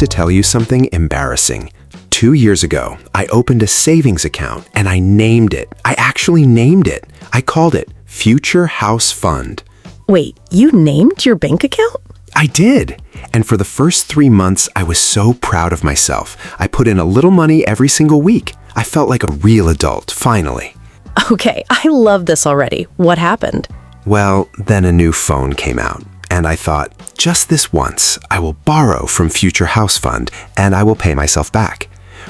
to tell you something embarrassing. 2 years ago, I opened a savings account and I named it. I actually named it. I called it Future House Fund. Wait, you named your bank account? I did. And for the first 3 months, I was so proud of myself. I put in a little money every single week. I felt like a real adult, finally. Okay, I love this already. What happened? Well, then a new phone came out. And I thought, just this once, I will borrow from Future House Fund and I will pay myself back.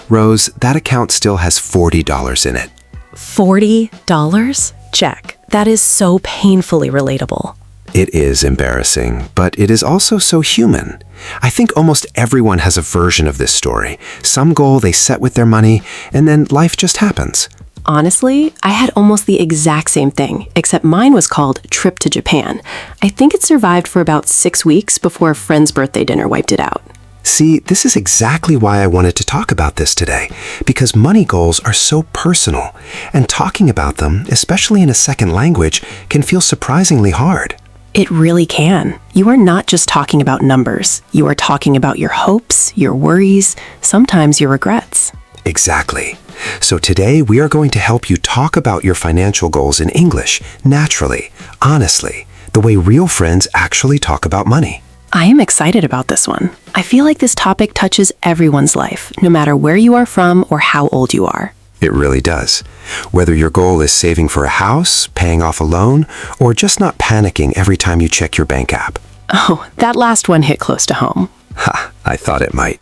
Rose, that account still has $40 in it. $40? Check. That is so painfully relatable. It is embarrassing, but it is also so human. I think almost everyone has a version of this story. Some goal they set with their money, and then life just happens. Honestly, I had almost the exact same thing, except mine was called Trip to Japan. I think it survived for about 6 weeks before a friend's birthday dinner wiped it out. See, this is exactly why I wanted to talk about this today, because money goals are so personal, and talking about them, especially in a second language, can feel surprisingly hard. It really can. You are not just talking about numbers. You are talking about your hopes, your worries, sometimes your regrets. Exactly. So today we are going to help you talk about your financial goals in English, naturally, honestly, the way real friends actually talk about money. I am excited about this one. I feel like this topic touches everyone's life, no matter where you are from or how old you are. It really does. Whether your goal is saving for a house, paying off a loan, or just not panicking every time you check your bank app. Oh, that last one hit close to home. Ha, I thought it might.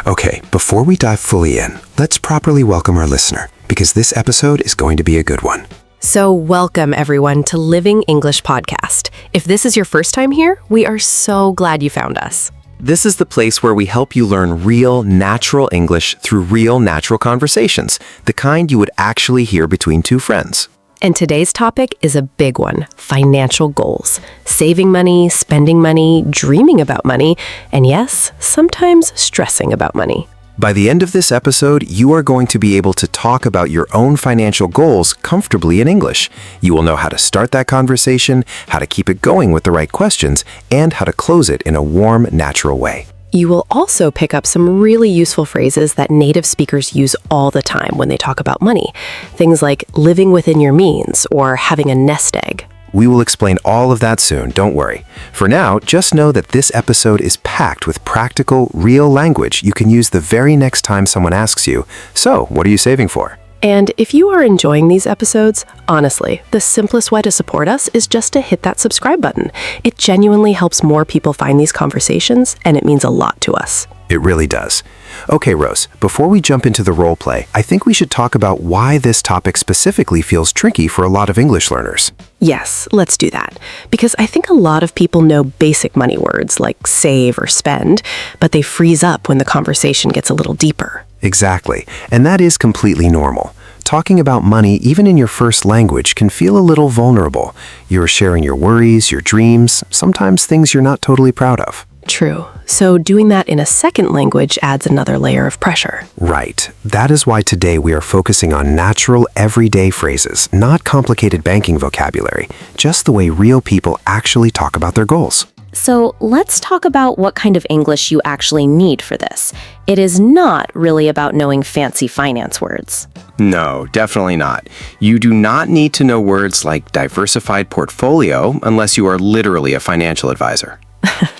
Okay, before we dive fully in, let's properly welcome our listener, because this episode is going to be a good one. So welcome everyone to Living English Podcast. If this is your first time here, we are so glad you found us. This is the place where we help you learn real, natural English through real, natural conversations, the kind you would actually hear between two friends. And today's topic is a big one, financial goals. Saving money, spending money, dreaming about money, and yes, sometimes stressing about money. By the end of this episode, you are going to be able to talk about your own financial goals comfortably in English. You will know how to start that conversation, how to keep it going with the right questions, and how to close it in a warm, natural way. You will also pick up some really useful phrases that native speakers use all the time when they talk about money. Things like living within your means or having a nest egg. We will explain all of that soon, don't worry. For now, just know that this episode is packed with practical, real language you can use the very next time someone asks you, "So, what are you saving for?" And if you are enjoying these episodes, honestly, the simplest way to support us is just to hit that subscribe button. It genuinely helps more people find these conversations, and it means a lot to us. It really does. Okay, Rose, before we jump into the role play, I think we should talk about why this topic specifically feels tricky for a lot of English learners. Yes, let's do that. Because I think a lot of people know basic money words like save or spend, but they freeze up when the conversation gets a little deeper. Exactly, and that is completely normal. Talking about money, even in your first language, can feel a little vulnerable. You're sharing your worries, your dreams, sometimes things you're not totally proud of. True. So doing that in a second language adds another layer of pressure. Right. That is why today we are focusing on natural, everyday phrases, not complicated banking vocabulary, just the way real people actually talk about their goals. So let's talk about what kind of English you actually need for this. It is not really about knowing fancy finance words. No, definitely not. You do not need to know words like diversified portfolio unless you are literally a financial advisor.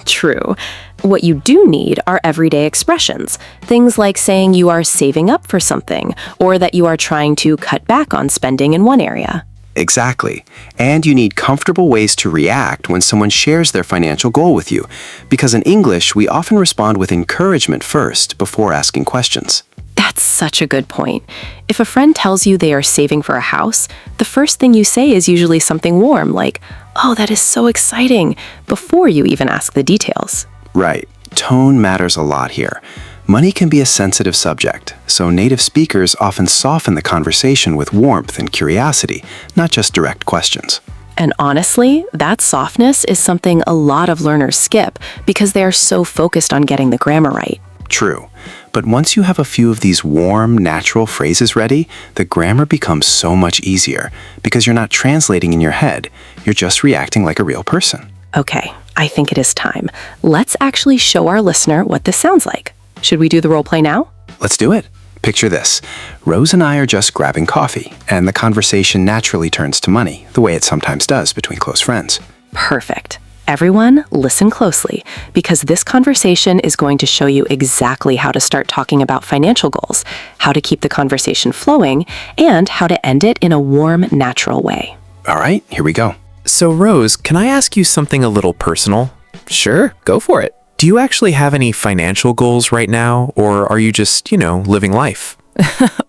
True. What you do need are everyday expressions. Things like saying you are saving up for something, or that you are trying to cut back on spending in one area. Exactly. And you need comfortable ways to react when someone shares their financial goal with you. Because in English, we often respond with encouragement first before asking questions. That's such a good point. If a friend tells you they are saving for a house, the first thing you say is usually something warm, like, "Oh, that is so exciting," before you even ask the details. Right. Tone matters a lot here. Money can be a sensitive subject, so native speakers often soften the conversation with warmth and curiosity, not just direct questions. And honestly, that softness is something a lot of learners skip because they are so focused on getting the grammar right. True. But once you have a few of these warm, natural phrases ready, the grammar becomes so much easier because you're not translating in your head. You're just reacting like a real person. Okay, I think it is time. Let's actually show our listener what this sounds like. Should we do the role play now? Let's do it. Picture this. Rose and I are just grabbing coffee, and the conversation naturally turns to money, the way it sometimes does between close friends. Perfect. Everyone, listen closely, because this conversation is going to show you exactly how to start talking about financial goals, how to keep the conversation flowing, and how to end it in a warm, natural way. All right, here we go. So Rose, can I ask you something a little personal? Sure, go for it. Do you actually have any financial goals right now, or are you just, living life?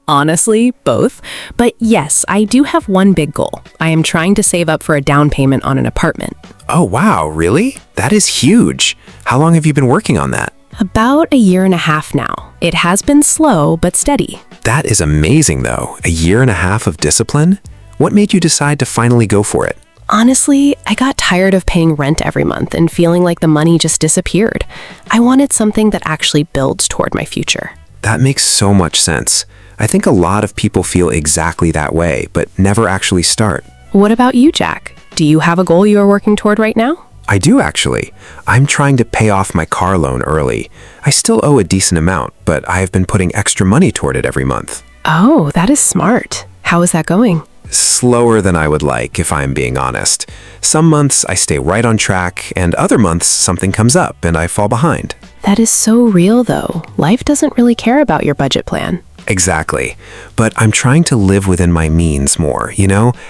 Honestly, both. But yes, I do have one big goal. I am trying to save up for a down payment on an apartment. Oh, wow, really? That is huge. How long have you been working on that? About a year and a half now. It has been slow, but steady. That is amazing, though. A year and a half of discipline? What made you decide to finally go for it? Honestly, I got tired of paying rent every month and feeling like the money just disappeared. I wanted something that actually builds toward my future. That makes so much sense. I think a lot of people feel exactly that way, but never actually start. What about you, Jack? Do you have a goal you are working toward right now? I do, actually. I'm trying to pay off my car loan early. I still owe a decent amount, but I have been putting extra money toward it every month. Oh, that is smart. How is that going? Slower than I would like, if I'm being honest. Some months I stay right on track, and other months something comes up and I fall behind. That is so real, though. Life doesn't really care about your budget plan. Exactly. But I'm trying to live within my means more,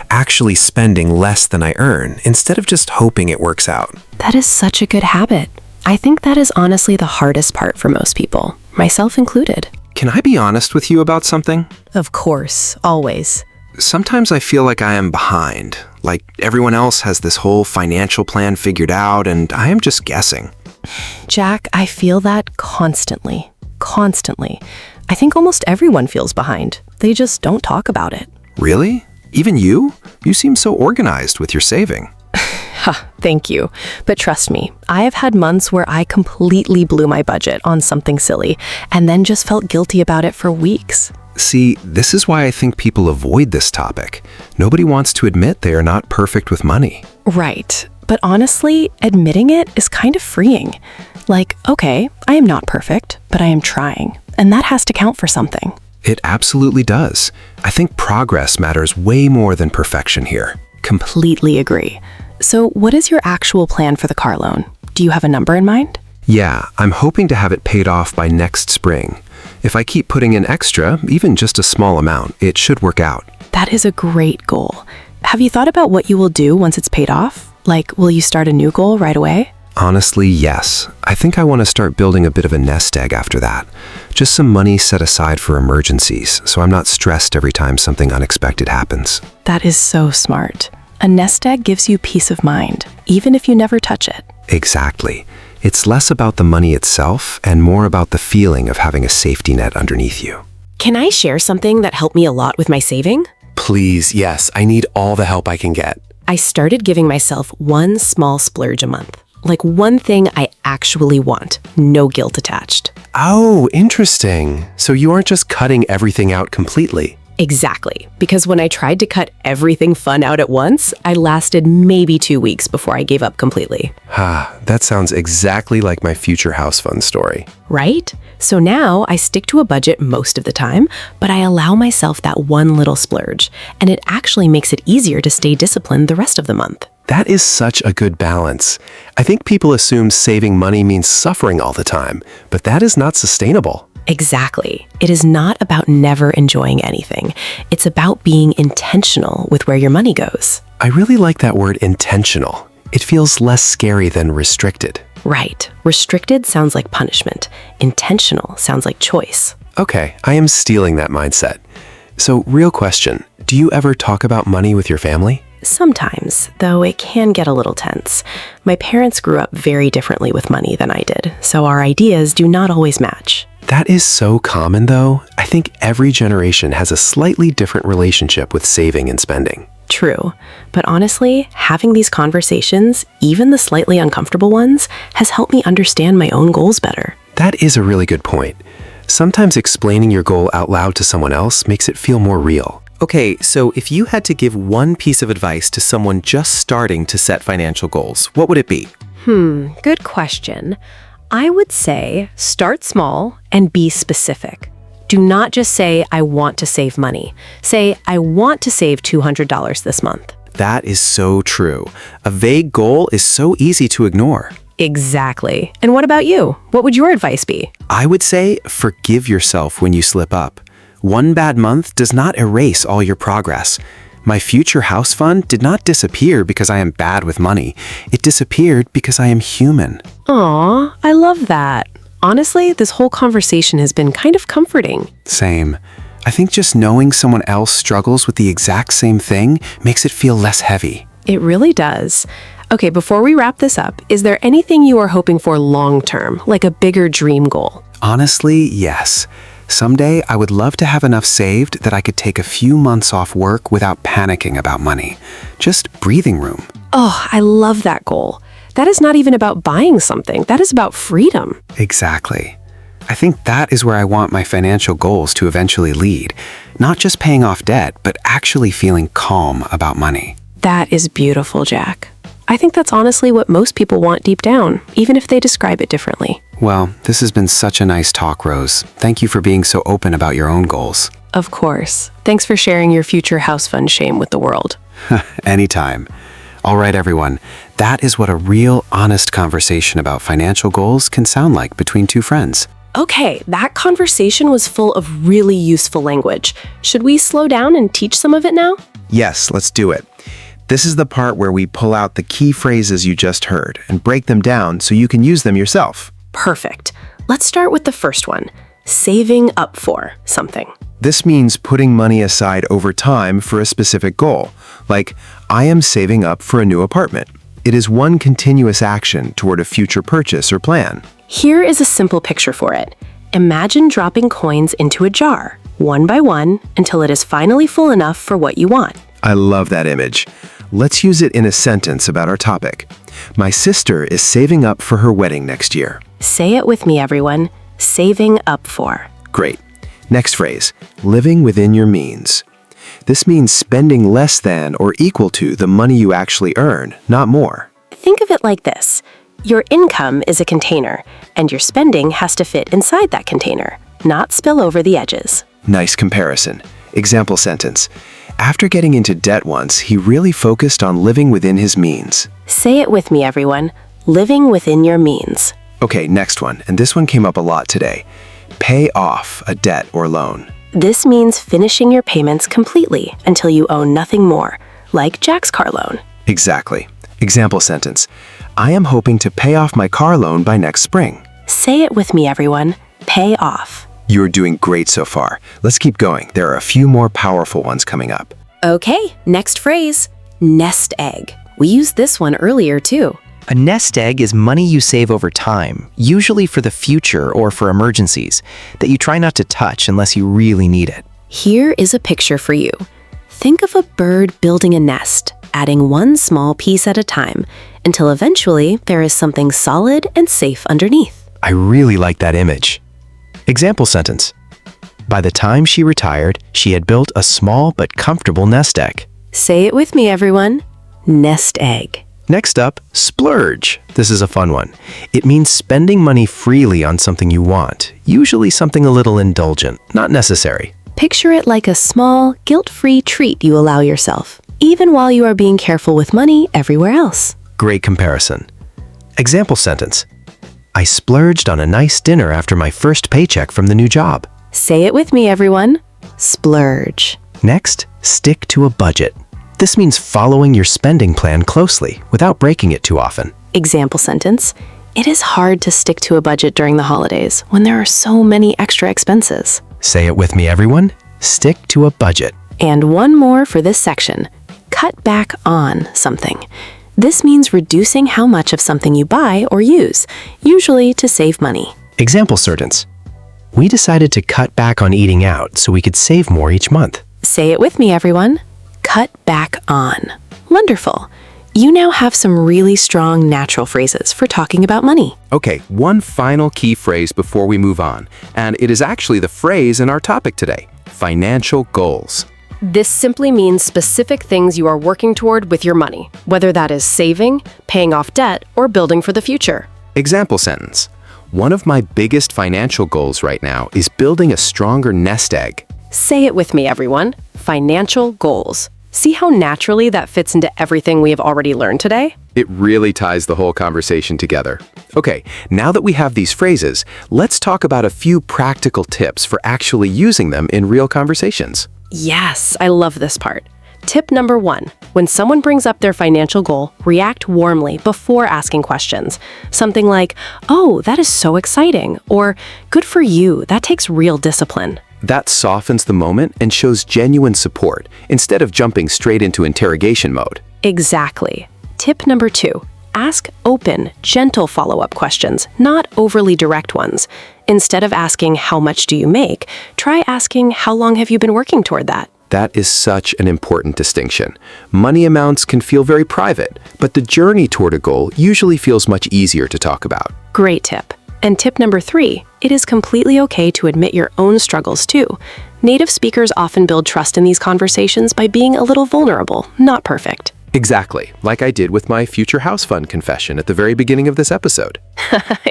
actually spending less than I earn, instead of just hoping it works out. That is such a good habit. I think that is honestly the hardest part for most people, myself included. Can I be honest with you about something? Of course, always. Sometimes I feel like I am behind, like everyone else has this whole financial plan figured out and I am just guessing. Jack, I feel that constantly. Constantly. I think almost everyone feels behind. They just don't talk about it. Really? Even you? You seem so organized with your saving. Thank you. But trust me, I have had months where I completely blew my budget on something silly and then just felt guilty about it for weeks. See, this is why I think people avoid this topic. Nobody wants to admit they are not perfect with money. Right. But honestly, admitting it is kind of freeing. Like, okay, I am not perfect, but I am trying. And that has to count for something. It absolutely does. I think progress matters way more than perfection here. Completely agree. So what is your actual plan for the car loan? Do you have a number in mind? Yeah, I'm hoping to have it paid off by next spring. If I keep putting in extra, even just a small amount, it should work out. That is a great goal. Have you thought about what you will do once it's paid off? Like, will you start a new goal right away? Honestly, yes. I think I want to start building a bit of a nest egg after that. Just some money set aside for emergencies, so I'm not stressed every time something unexpected happens. That is so smart. A nest egg gives you peace of mind, even if you never touch it. Exactly. It's less about the money itself and more about the feeling of having a safety net underneath you. Can I share something that helped me a lot with my saving? Please, yes, I need all the help I can get. I started giving myself one small splurge a month. Like one thing I actually want, no guilt attached. Oh, interesting. So you aren't just cutting everything out completely. Exactly, because when I tried to cut everything fun out at once, I lasted maybe 2 weeks before I gave up completely. That sounds exactly like my future house fund story. Right? So now I stick to a budget most of the time, but I allow myself that one little splurge, and it actually makes it easier to stay disciplined the rest of the month. That is such a good balance. I think people assume saving money means suffering all the time, but that is not sustainable. Exactly. It is not about never enjoying anything. It's about being intentional with where your money goes. I really like that word intentional. It feels less scary than restricted. Right. Restricted sounds like punishment. Intentional sounds like choice. Okay, I am stealing that mindset. So, real question, do you ever talk about money with your family? Sometimes, though it can get a little tense. My parents grew up very differently with money than I did, so our ideas do not always match. That is so common, though. I think every generation has a slightly different relationship with saving and spending. True. But honestly, having these conversations, even the slightly uncomfortable ones, has helped me understand my own goals better. That is a really good point. Sometimes explaining your goal out loud to someone else makes it feel more real. Okay, so if you had to give one piece of advice to someone just starting to set financial goals, what would it be? Good question. I would say start small and be specific. Do not just say, I want to save money. Say, I want to save $200 this month. That is so true. A vague goal is so easy to ignore. Exactly. And what about you? What would your advice be? I would say forgive yourself when you slip up. One bad month does not erase all your progress. My future house fund did not disappear because I am bad with money. It disappeared because I am human. Aw, I love that. Honestly, this whole conversation has been kind of comforting. Same. I think just knowing someone else struggles with the exact same thing makes it feel less heavy. It really does. Okay, before we wrap this up, is there anything you are hoping for long-term, like a bigger dream goal? Honestly, yes. Someday, I would love to have enough saved that I could take a few months off work without panicking about money. Just breathing room. Oh, I love that goal. That is not even about buying something. That is about freedom. Exactly. I think that is where I want my financial goals to eventually lead. Not just paying off debt, but actually feeling calm about money. That is beautiful, Jack. I think that's honestly what most people want deep down, even if they describe it differently. Well, this has been such a nice talk, Rose. Thank you for being so open about your own goals. Of course. Thanks for sharing your future house fund shame with the world. Anytime. All right, everyone. That is what a real, honest conversation about financial goals can sound like between two friends. Okay, that conversation was full of really useful language. Should we slow down and teach some of it now? Yes, let's do it. This is the part where we pull out the key phrases you just heard and break them down so you can use them yourself. Perfect. Let's start with the first one. Saving up for something. This means putting money aside over time for a specific goal, like, I am saving up for a new apartment. It is one continuous action toward a future purchase or plan. Here is a simple picture for it. Imagine dropping coins into a jar, one by one, until it is finally full enough for what you want. I love that image. Let's use it in a sentence about our topic. My sister is saving up for her wedding next year. Say it with me, everyone. Saving up for. Great. Next phrase, living within your means. This means spending less than or equal to the money you actually earn, not more. Think of it like this. Your income is a container, and your spending has to fit inside that container, not spill over the edges. Nice comparison. Example sentence. After getting into debt once, he really focused on living within his means. Say it with me, everyone. Living within your means. Okay, next one, and this one came up a lot today. Pay off a debt or loan. This means finishing your payments completely until you owe nothing more, like Jack's car loan. Exactly. Example sentence. I am hoping to pay off my car loan by next spring. Say it with me, everyone. Pay off. You're doing great so far. Let's keep going. There are a few more powerful ones coming up. Okay, next phrase. Nest egg. We used this one earlier too. A nest egg is money you save over time, usually for the future or for emergencies, that you try not to touch unless you really need it. Here is a picture for you. Think of a bird building a nest, adding one small piece at a time, until eventually there is something solid and safe underneath. I really like that image. Example sentence. By the time she retired, she had built a small but comfortable nest egg. Say it with me, everyone. Nest egg. Next up, splurge. This is a fun one. It means spending money freely on something you want, usually something a little indulgent, not necessary. Picture it like a small, guilt-free treat you allow yourself, even while you are being careful with money everywhere else. Great comparison. Example sentence. I splurged on a nice dinner after my first paycheck from the new job. Say it with me, everyone. Splurge. Next, stick to a budget. This means following your spending plan closely without breaking it too often. Example sentence. It is hard to stick to a budget during the holidays when there are so many extra expenses. Say it with me, everyone. Stick to a budget. And one more for this section. Cut back on something. This means reducing how much of something you buy or use, usually to save money. Example sentence. We decided to cut back on eating out so we could save more each month. Say it with me, everyone. Cut back on. Wonderful. You now have some really strong natural phrases for talking about money. Okay, one final key phrase before we move on, and it is actually the phrase in our topic today, financial goals. This simply means specific things you are working toward with your money, whether that is saving, paying off debt, or building for the future. Example sentence. One of my biggest financial goals right now is building a stronger nest egg. Say it with me, everyone. Financial goals. See how naturally that fits into everything we have already learned today? It really ties the whole conversation together. Okay, now that we have these phrases, let's talk about a few practical tips for actually using them in real conversations. Yes, I love this part. Tip number 1. When someone brings up their financial goal, react warmly before asking questions. Something like, "Oh, that is so exciting," or "Good for you, that takes real discipline." That softens the moment and shows genuine support instead of jumping straight into interrogation mode. Exactly. Tip number 2. Ask open, gentle follow-up questions, not overly direct ones. Instead of asking, "How much do you make?" try asking, "How long have you been working toward that?" That is such an important distinction. Money amounts can feel very private, but the journey toward a goal usually feels much easier to talk about. Great tip. And tip number 3, it is completely okay to admit your own struggles too. Native speakers often build trust in these conversations by being a little vulnerable, not perfect. Exactly, like I did with my future house fund confession at the very beginning of this episode.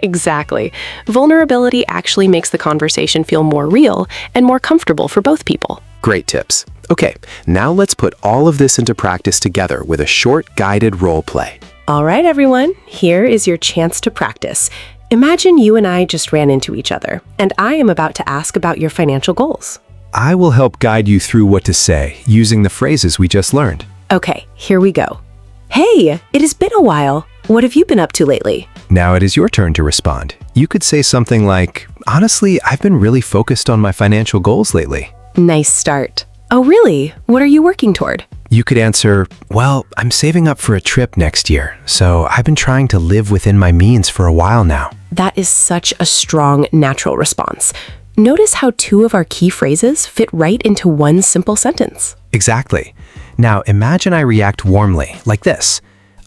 Exactly. Vulnerability actually makes the conversation feel more real and more comfortable for both people. Great tips. Okay, now let's put all of this into practice together with a short guided role play. All right, everyone, here is your chance to practice. Imagine you and I just ran into each other, and I am about to ask about your financial goals. I will help guide you through what to say using the phrases we just learned. Okay, here we go. Hey, it has been a while. What have you been up to lately? Now it is your turn to respond. You could say something like, "Honestly, I've been really focused on my financial goals lately." Nice start. Oh, really? What are you working toward? You could answer, "Well, I'm saving up for a trip next year, so I've been trying to live within my means for a while now." That is such a strong, natural response. Notice how 2 of our key phrases fit right into one simple sentence. Exactly. Now imagine I react warmly, like this.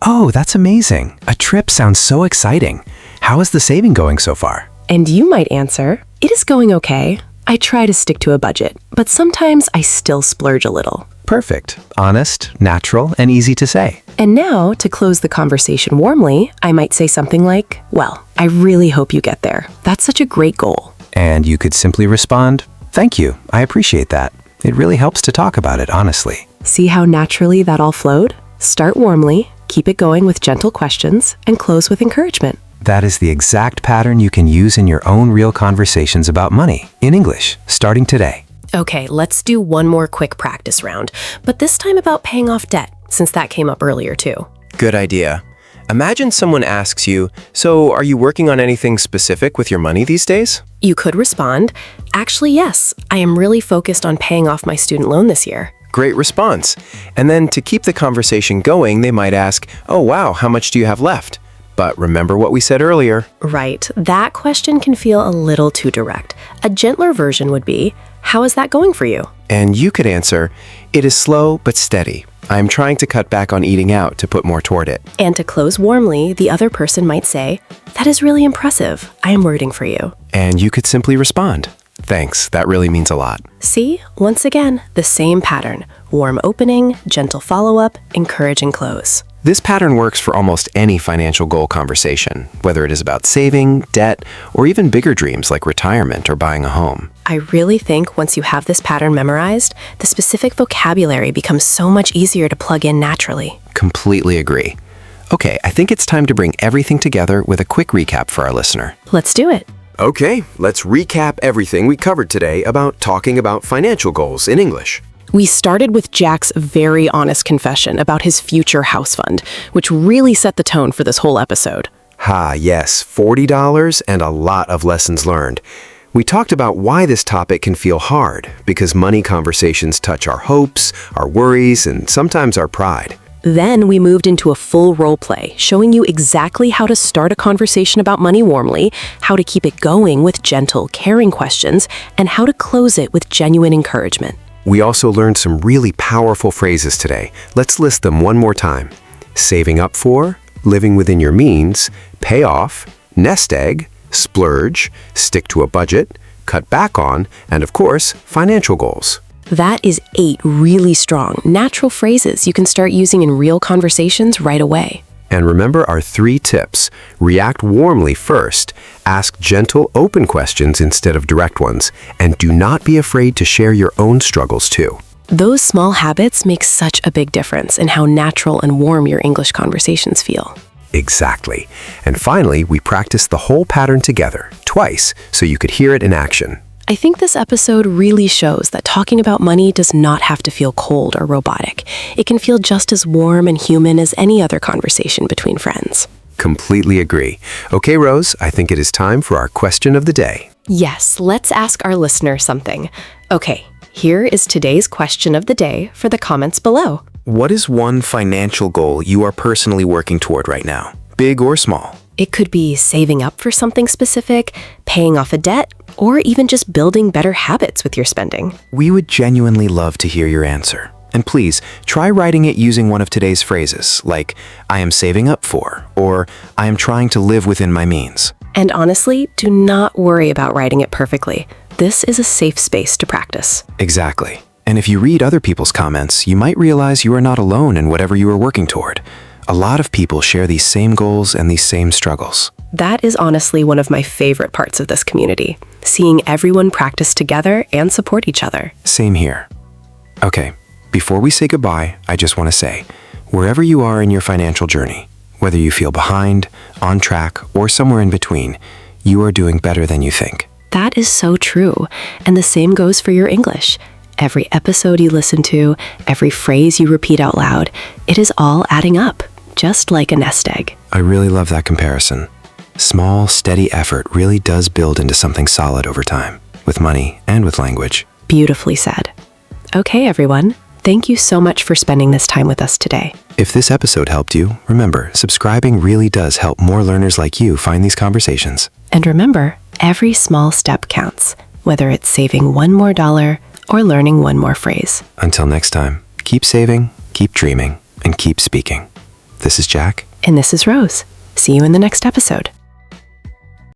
"Oh, that's amazing. A trip sounds so exciting. How is the saving going so far?" And you might answer, "It is going okay. I try to stick to a budget, but sometimes I still splurge a little." Perfect. Honest, natural, and easy to say. And now, to close the conversation warmly, I might say something like, "Well, I really hope you get there. That's such a great goal." And you could simply respond, "Thank you. I appreciate that. It really helps to talk about it, honestly." See how naturally that all flowed? Start warmly, keep it going with gentle questions, and close with encouragement. That is the exact pattern you can use in your own real conversations about money in English, starting today. Okay, let's do one more quick practice round, but this time about paying off debt, since that came up earlier too. Good idea. Imagine someone asks you, "So are you working on anything specific with your money these days?" You could respond, "Actually, yes, I am really focused on paying off my student loan this year." Great response. And then to keep the conversation going, they might ask, "Oh wow, how much do you have left?" But remember what we said earlier. Right, that question can feel a little too direct. A gentler version would be, "How is that going for you?" And you could answer, "It is slow but steady. I'm trying to cut back on eating out to put more toward it." And to close warmly, the other person might say, "That is really impressive. I am rooting for you." And you could simply respond, "Thanks, that really means a lot." See, once again, the same pattern. Warm opening, gentle follow-up, encouraging close. This pattern works for almost any financial goal conversation, whether it is about saving, debt, or even bigger dreams like retirement or buying a home. I really think once you have this pattern memorized, the specific vocabulary becomes so much easier to plug in naturally. Completely agree. Okay, I think it's time to bring everything together with a quick recap for our listener. Let's do it. Okay, let's recap everything we covered today about talking about financial goals in English. We started with Jack's very honest confession about his future house fund, which really set the tone for this whole episode. Yes, $40 and a lot of lessons learned. We talked about why this topic can feel hard, because money conversations touch our hopes, our worries, and sometimes our pride. Then we moved into a full role play, showing you exactly how to start a conversation about money warmly, how to keep it going with gentle, caring questions, and how to close it with genuine encouragement. We also learned some really powerful phrases today. Let's list them one more time. Saving up for, living within your means, pay off, nest egg, splurge, stick to a budget, cut back on, and of course, financial goals. That is 8 really strong, natural phrases you can start using in real conversations right away. And remember our 3 tips. React warmly first, ask gentle, open questions instead of direct ones, and do not be afraid to share your own struggles too. Those small habits make such a big difference in how natural and warm your English conversations feel. Exactly. And finally, we practiced the whole pattern together, twice, so you could hear it in action. I think this episode really shows that talking about money does not have to feel cold or robotic. It can feel just as warm and human as any other conversation between friends. Completely agree. Okay, Rose, I think it is time for our question of the day. Yes, let's ask our listener something. Okay, here is today's question of the day for the comments below. What is one financial goal you are personally working toward right now, big or small? It could be saving up for something specific, paying off a debt, or even just building better habits with your spending. We would genuinely love to hear your answer. And please, try writing it using one of today's phrases, like, I am saving up for, or I am trying to live within my means. And honestly, do not worry about writing it perfectly. This is a safe space to practice. Exactly. And if you read other people's comments, you might realize you are not alone in whatever you are working toward. A lot of people share these same goals and these same struggles. That is honestly one of my favorite parts of this community, seeing everyone practice together and support each other. Same here. Okay, before we say goodbye, I just want to say, wherever you are in your financial journey, whether you feel behind, on track, or somewhere in between, you are doing better than you think. That is so true, and the same goes for your English. Every episode you listen to, every phrase you repeat out loud, it is all adding up, just like a nest egg. I really love that comparison. Small, steady effort really does build into something solid over time, with money and with language. Beautifully said. Okay, everyone. Thank you so much for spending this time with us today. If this episode helped you, remember, subscribing really does help more learners like you find these conversations. And remember, every small step counts, whether it's saving $1 more or learning one more phrase. Until next time, keep saving, keep dreaming, and keep speaking. This is Jack. And this is Rose. See you in the next episode.